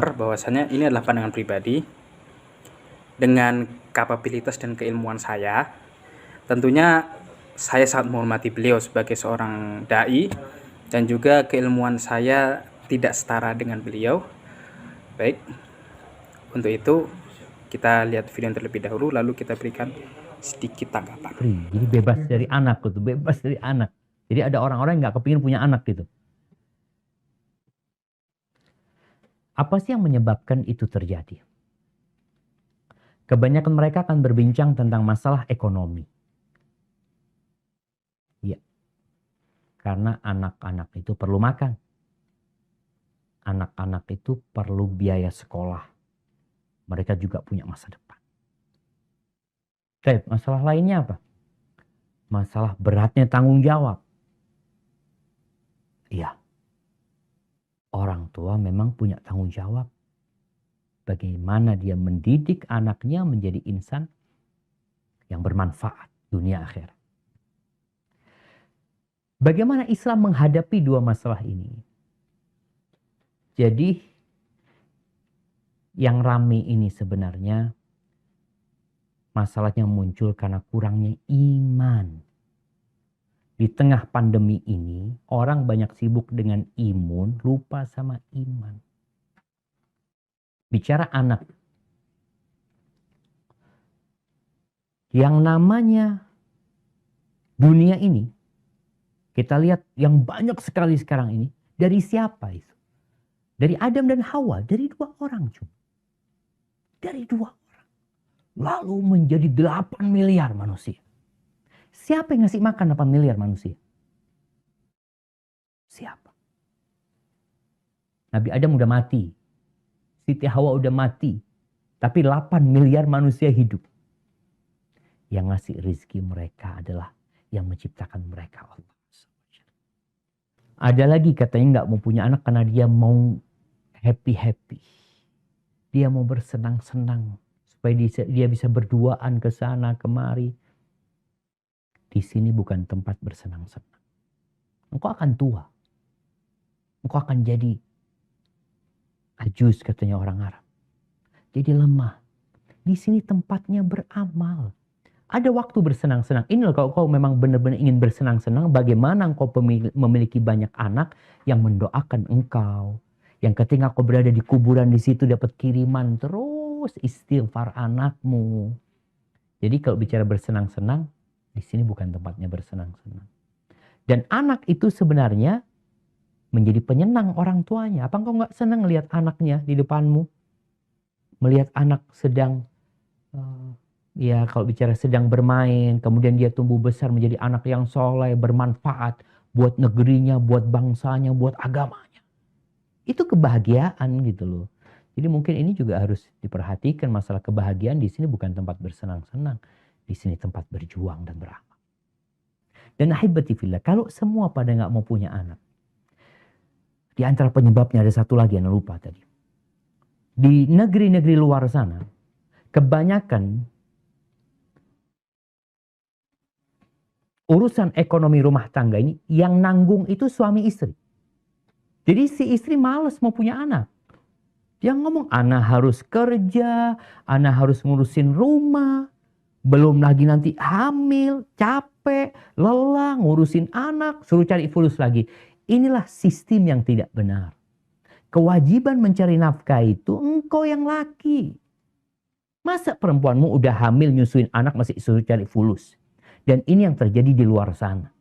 bahwasanya ini adalah pandangan pribadi. Dengan kapabilitas dan keilmuan saya, tentunya saya sangat menghormati beliau sebagai seorang dai, dan juga keilmuan saya tidak setara dengan beliau. Baik, untuk itu kita lihat video yang terlebih dahulu, lalu kita berikan sedikit tanggapan. Jadi bebas dari anak gitu, bebas dari anak. Jadi ada orang-orang yang nggak kepingin punya anak gitu. Apa sih yang menyebabkan itu terjadi? Kebanyakan mereka akan berbincang tentang masalah ekonomi. Ya, karena anak-anak itu perlu makan. Anak-anak itu perlu biaya sekolah. Mereka juga punya masa depan. Oke, masalah lainnya apa? Masalah beratnya tanggung jawab. Iya, orang tua memang punya tanggung jawab. Bagaimana dia mendidik anaknya menjadi insan yang bermanfaat dunia akhirat. Bagaimana Islam menghadapi dua masalah ini? Jadi yang rame ini sebenarnya masalahnya muncul karena kurangnya iman. Di tengah pandemi ini orang banyak sibuk dengan imun, lupa sama iman. Bicara anak. Yang namanya dunia ini, kita lihat yang banyak sekali sekarang ini, dari siapa itu? Dari Adam dan Hawa, dari dua orang cuma. Dari dua orang. Lalu menjadi 8 miliar manusia. Siapa yang ngasih makan 8 miliar manusia? Siapa? Nabi Adam udah mati. Siti Hawa udah mati. Tapi 8 miliar manusia hidup. Yang ngasih rizki mereka adalah yang menciptakan mereka, Allah. Ada lagi katanya nggak mau punya anak karena dia mau happy-happy. Dia mau bersenang-senang. Supaya dia bisa berduaan ke sana kemari. Di sini bukan tempat bersenang-senang. Engkau akan tua. Engkau akan jadi ajus katanya orang Arab. Jadi lemah. Di sini tempatnya beramal. Ada waktu bersenang-senang. Ini loh kalau kau memang benar-benar ingin bersenang-senang, bagaimana engkau memiliki banyak anak yang mendoakan engkau. Yang ketika kau berada di kuburan di situ dapat kiriman terus istighfar anakmu. Jadi kalau bicara bersenang-senang, di sini bukan tempatnya bersenang-senang. Dan anak itu sebenarnya menjadi penyenang orang tuanya. Apa engkau nggak senang melihat anaknya di depanmu? Melihat anak sedang ya kalau bicara sedang bermain, kemudian dia tumbuh besar menjadi anak yang soleh, bermanfaat buat negerinya, buat bangsanya, buat agamanya. Itu kebahagiaan gitu loh. Jadi mungkin ini juga harus diperhatikan, masalah kebahagiaan di sini bukan tempat bersenang-senang. Di sini tempat berjuang dan beramal. Dan ahibati fillah, kalau semua pada nggak mau punya anak, di antara penyebabnya ada satu lagi yang lupa tadi. Di negeri-negeri luar sana, kebanyakan urusan ekonomi rumah tangga ini yang nanggung itu suami istri. Jadi si istri males mau punya anak. Dia ngomong, ana harus kerja, ana harus ngurusin rumah, belum lagi nanti hamil, capek, lelah, ngurusin anak, suruh cari fulus lagi. Inilah sistem yang tidak benar. Kewajiban mencari nafkah itu engkau yang laki. Masa perempuanmu udah hamil nyusuin anak masih suruh cari fulus? Dan ini yang terjadi di luar sana.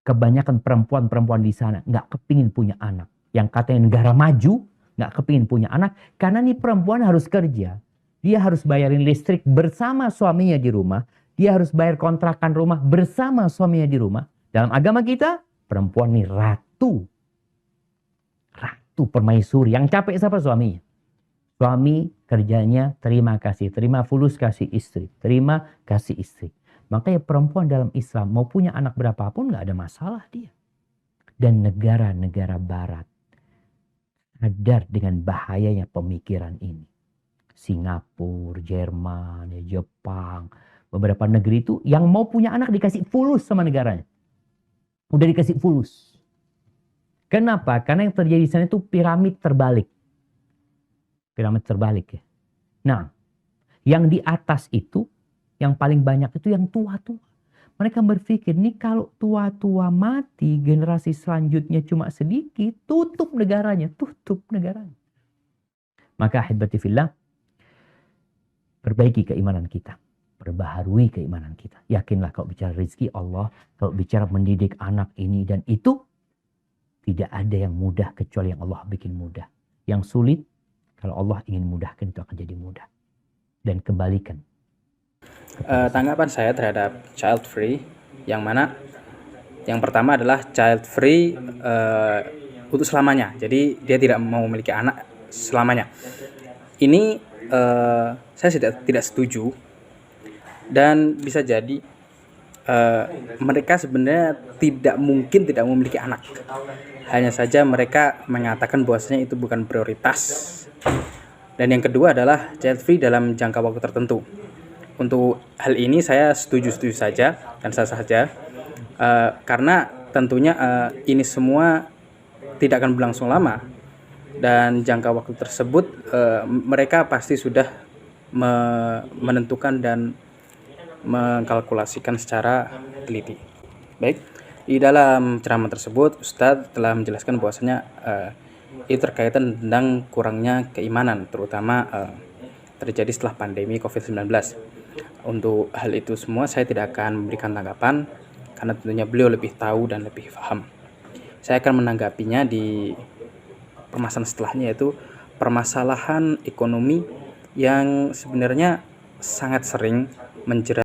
Kebanyakan perempuan-perempuan di sana nggak kepingin punya anak. Yang katanya negara maju, nggak kepingin punya anak. Karena nih perempuan harus kerja. Dia harus bayarin listrik bersama suaminya di rumah. Dia harus bayar kontrakan rumah bersama suaminya di rumah. Dalam agama kita, perempuan nih ratu. Ratu permaisuri. Yang capek siapa? Suaminya. Suami kerjanya terima kasih. Terima fulus kasih istri. Terima kasih istri. Makanya perempuan dalam Islam mau punya anak berapapun gak ada masalah dia. Dan negara-negara barat sadar dengan bahayanya pemikiran ini. Singapura, Jerman, Jepang, beberapa negeri itu yang mau punya anak dikasih fulus sama negaranya. Udah dikasih fulus. Kenapa? Karena yang terjadi di sana itu piramid terbalik. Piramid terbalik ya. Nah, yang di atas itu, yang paling banyak itu yang tua-tua. Mereka berpikir, nih kalau tua-tua mati, generasi selanjutnya cuma sedikit, tutup negaranya. Maka ahibati fillah, perbaiki keimanan kita. Perbaharui keimanan kita. Yakinlah kalau bicara rezeki Allah, kalau bicara mendidik anak ini dan itu, tidak ada yang mudah kecuali yang Allah bikin mudah. Yang sulit, kalau Allah ingin mudahkan itu akan jadi mudah. Dan kembalikan. Tanggapan saya terhadap child free, yang mana yang pertama adalah child free untuk selamanya. Jadi dia tidak mau memiliki anak selamanya. Ini saya tidak setuju, dan bisa jadi mereka sebenarnya tidak mungkin tidak memiliki anak. Hanya saja mereka mengatakan bahwasanya itu bukan prioritas. Dan yang kedua adalah child free dalam jangka waktu tertentu. Untuk hal ini saya setuju saja dan sah saja, karena tentunya ini semua tidak akan berlangsung lama, dan jangka waktu tersebut mereka pasti sudah menentukan dan mengkalkulasikan secara teliti. Baik, di dalam ceramah tersebut Ustadz telah menjelaskan bahwasanya itu terkaitan tentang kurangnya keimanan, terutama terjadi setelah pandemi COVID-19. Untuk hal itu semua saya tidak akan memberikan tanggapan, karena tentunya beliau lebih tahu dan lebih paham. Saya akan menanggapinya di permasalahan setelahnya, yaitu permasalahan ekonomi yang sebenarnya sangat sering menjerat